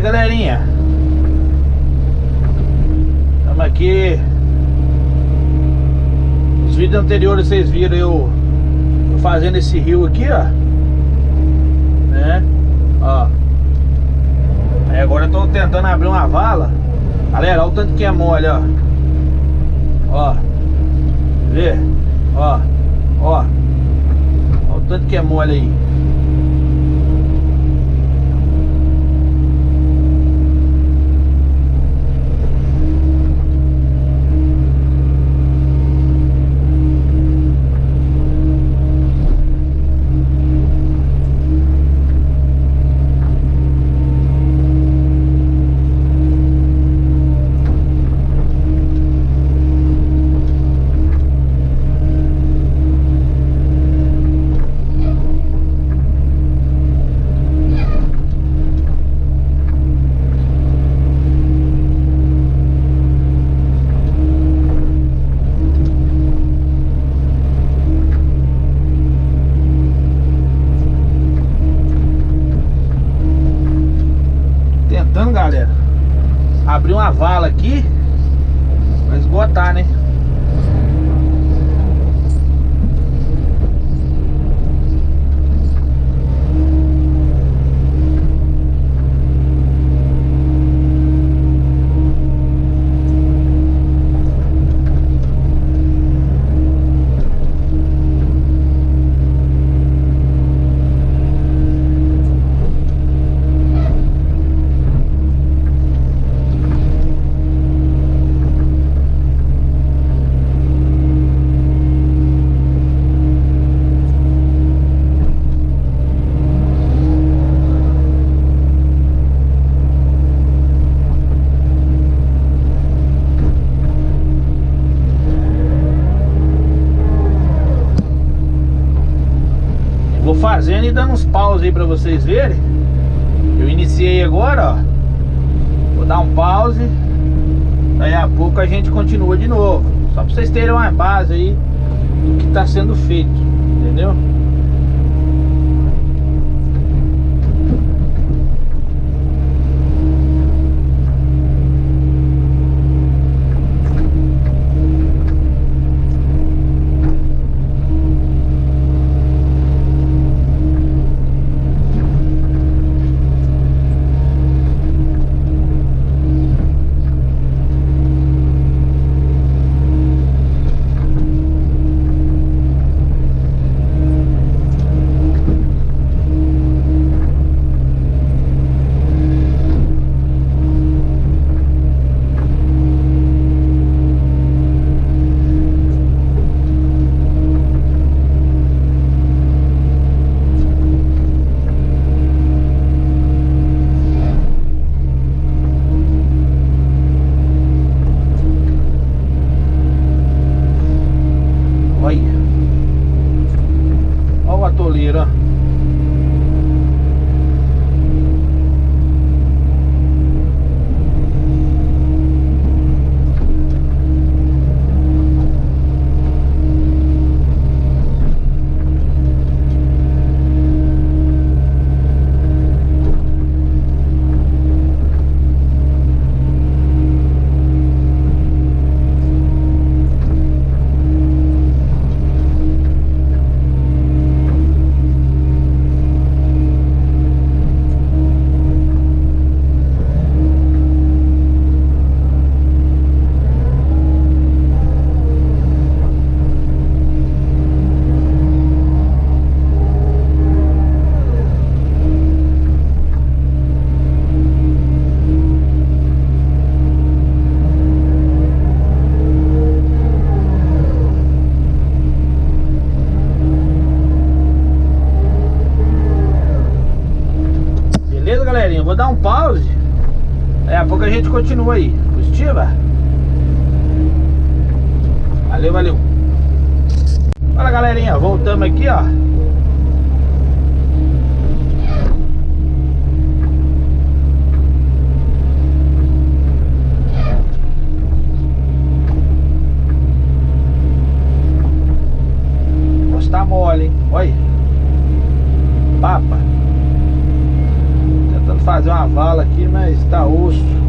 galerinha, estamos aqui. Os vídeos anteriores vocês viram eu fazendo esse rio aqui, ó, né? Ó. Aí agora eu tô tentando abrir uma vala. Galera, olha o tanto que é mole, ó. Ó. Vê? Ó. Ó. Olha o tanto que é mole aí. Galera, abrir uma vala aqui, vai esgotar, né? Vou fazendo e dando uns pause aí pra vocês verem. Eu iniciei agora, ó. Vou dar um pause. Daí a pouco a gente continua de novo. Só pra vocês terem uma base aí do que tá sendo feito, entendeu? Olha o atoleiro, ó. Galerinha, vou dar um pause. Daqui a pouco a gente continua aí. Positiva? Valeu, valeu. Fala, galerinha, voltamos aqui, ó. Tá mole, hein? Olha. Papa. Tentando fazer fazer uma vala aqui, mas tá osso.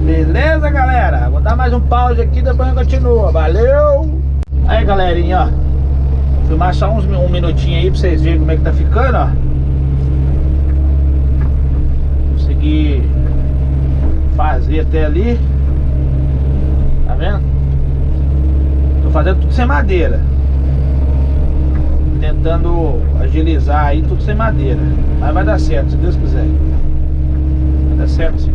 Beleza, galera? Vou dar mais um pause aqui, depois a gente continua. Valeu! Aí, galerinha, ó, vou filmar só um minutinho aí pra vocês verem como é que tá ficando, ó. Consegui fazer até ali. Tá vendo? Tô fazendo tudo sem madeira, tentando agilizar aí tudo sem madeira. Mas vai dar certo, se Deus quiser. Vai dar certo, sim.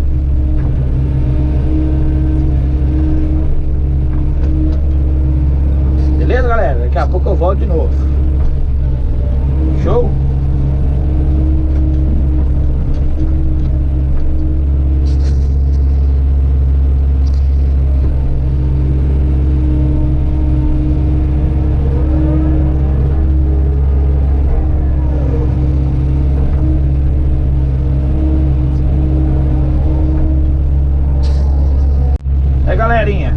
Beleza, galera? Daqui a pouco eu volto de novo. Show? Aí, galerinha,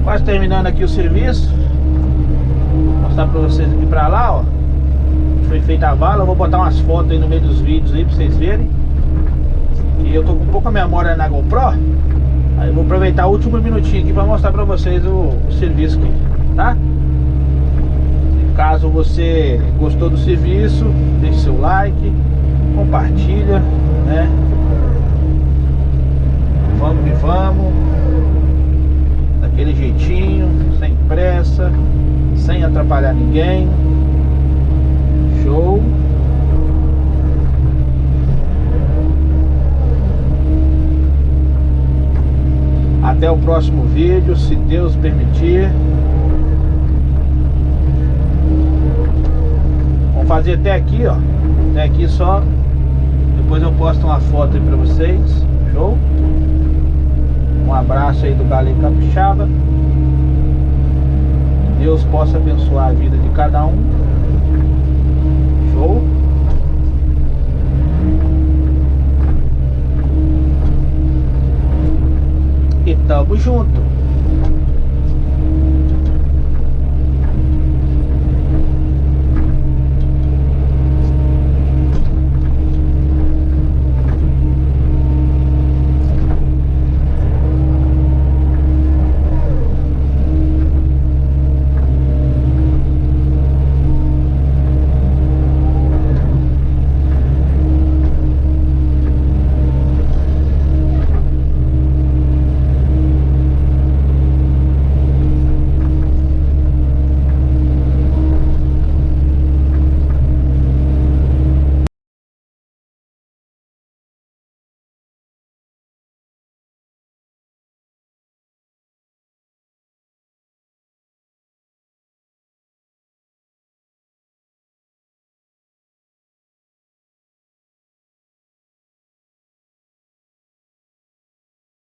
quase terminando aqui o serviço. Vou mostrar pra vocês aqui pra lá, ó. Foi feita a vala. Eu vou botar umas fotos aí no meio dos vídeos aí pra vocês verem. E eu tô com pouca memória na GoPro. Aí eu vou aproveitar o último minutinho aqui pra mostrar pra vocês o serviço aqui, tá? Caso você gostou do serviço, deixe seu like, compartilha, né? Vamos que vamos, daquele jeitinho, sem pressa, sem atrapalhar ninguém. Show. Até o próximo vídeo, se Deus permitir. Vamos fazer até aqui, ó. Até aqui só. Depois eu posto uma foto aí pra vocês. Show? Um abraço aí do Galinho Capixaba. Deus possa abençoar a vida de cada um. Show? E tamo junto.